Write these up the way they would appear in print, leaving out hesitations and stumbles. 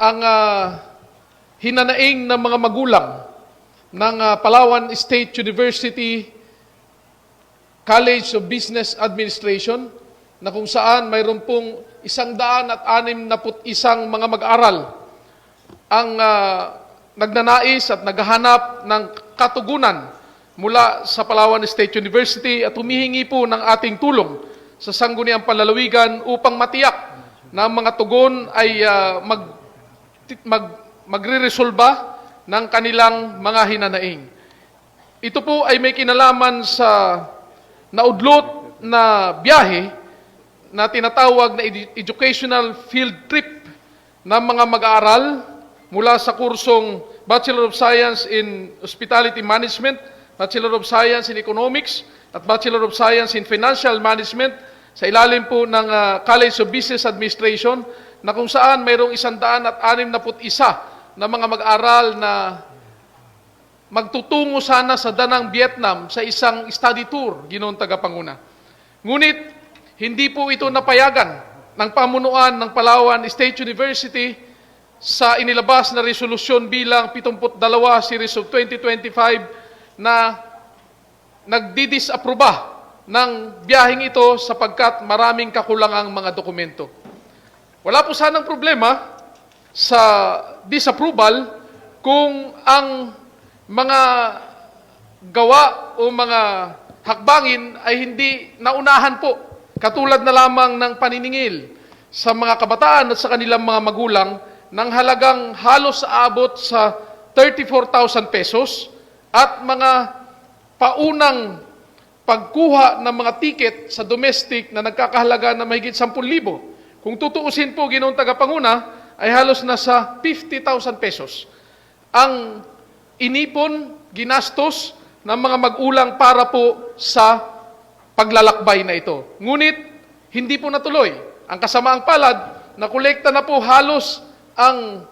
ang hinanaing ng mga magulang ng Palawan State University College of Business Administration na kung saan mayroon pong 161 mga mag-aral ang nagnanais at naghahanap ng katugunan mula sa Palawan State University at humihingi po ng ating tulong sa Sangguniang Panlalawigan upang matiyak na ang mga tugon ay magre-resolba ng kanilang mga hinanaing. Ito po ay may kinalaman sa naudlot na biyahe na tinatawag na educational field trip ng mga mag-aaral mula sa kursong Bachelor of Science in Hospitality Management, Bachelor of Science in Economics, at Bachelor of Science in Financial Management sa ilalim po ng College of Business Administration na kung saan mayroong 161 na mga mag-aral na magtutungo sana sa Danang, Vietnam sa isang study tour, Ginoong Tagapanguna. Ngunit, hindi po ito napayagan ng pamunuan ng Palawan State University sa inilabas na resolusyon bilang 72 series of 2025 na nagdidisapruba ng biyaheng ito sapagkat maraming kakulangang mga dokumento. Wala po sanang problema sa disapproval kung ang mga gawa o mga hakbangin ay hindi naunahan po, katulad na lamang ng paniningil sa mga kabataan at sa kanilang mga magulang ng halagang halos aabot sa 34,000 pesos at mga paunang pagkuha ng mga ticket sa domestic na nagkakahalaga na mahigit 10,000. Kung tutuusin po, Ginoong Tagapanguna, ay halos nasa 50,000 pesos ang inipon, ginastos ng mga magulang para po sa paglalakbay na ito. Ngunit, hindi po natuloy. Ang kasamaang palad, nakolekta na po halos ang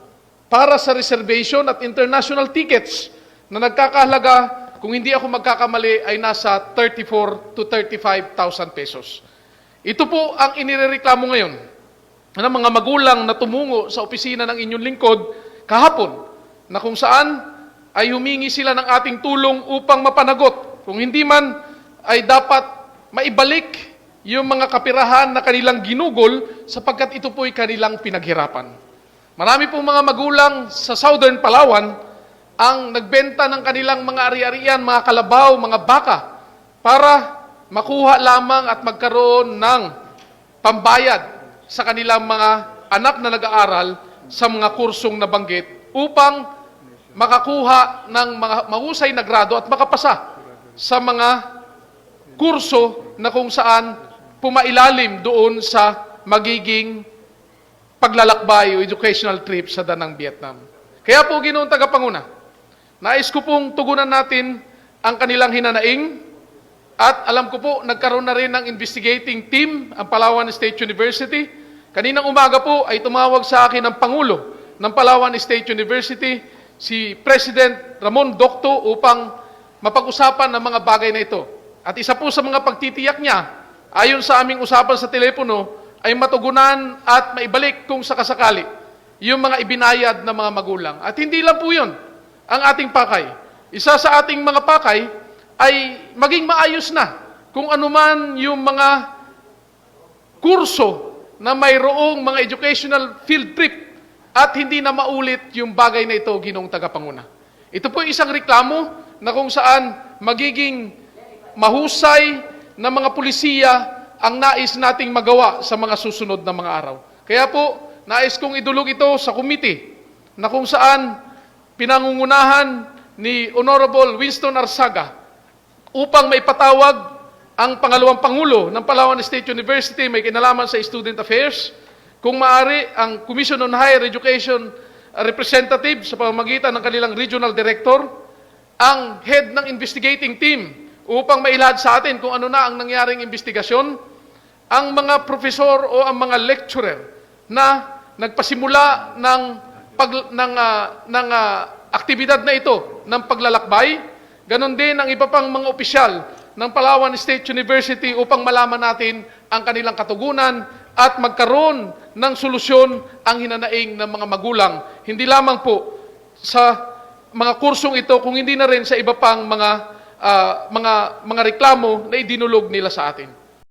para sa reservation at international tickets na nagkakahalaga, kung hindi ako magkakamali, ay nasa 34 to 35,000 pesos. Ito po ang inirereklamo ngayon ng mga magulang na tumungo sa opisina ng inyong lingkod kahapon, na kung saan ay humingi sila ng ating tulong upang mapanagot. Kung hindi man, ay dapat maibalik yung mga kapirahan na kanilang ginugol sapagkat ito po'y kanilang pinaghirapan. Marami pong mga magulang sa Southern Palawan ang nagbenta ng kanilang mga ari-arian, mga kalabaw, mga baka para makuha lamang at magkaroon ng pambayad sa kanilang mga anak na nag-aaral sa mga kursong nabanggit upang makakuha ng mga mahusay na grado at makapasa sa mga kurso na kung saan pumailalim doon sa magiging paglalakbay o educational trip sa Danang, Vietnam. Kaya po, Ginoong Tagapanguna, nais ko pong tugunan natin ang kanilang hinanaing at alam ko po, nagkaroon na rin ng investigating team ang Palawan State University. Kaninang umaga po ay tumawag sa akin ang Pangulo ng Palawan State University, si President Ramon Docto, upang mapag-usapan ng mga bagay na ito. At isa po sa mga pagtitiyak niya, ayon sa aming usapan sa telepono, ay matugunan at maibalik kung sakasakali yung mga ibinayad ng mga magulang. At hindi lang po yun ang ating pakay. Isa sa ating mga pakay ay maging maayos na kung anuman yung mga kurso na mayroong mga educational field trip at hindi na maulit yung bagay na ito, Ginoong Tagapanguna. Ito po isang reklamo na kung saan magiging mahusay na mga pulisiya ang nais nating magawa sa mga susunod na mga araw. Kaya po, nais kong idulog ito sa committee na kung saan pinangungunahan ni Honorable Winston Arsaga upang maipatawag ang pangalawang Pangulo ng Palawan State University, may kinalaman sa Student Affairs, kung maaari ang Commission on Higher Education representative sa pamamagitan ng kanilang regional director, ang head ng investigating team upang mailahad sa atin kung ano na ang nangyaring investigasyon, ang mga profesor o ang mga lecturer na nagpasimula ng aktibidad na ito ng paglalakbay, ganon din ang iba pang mga opisyal ng Palawan State University upang malaman natin ang kanilang katugunan at magkaroon ng solusyon ang hinanaing ng mga magulang. Hindi lamang po sa mga kursong ito, kung hindi na rin sa iba pang mga reklamo na idinulog nila sa atin.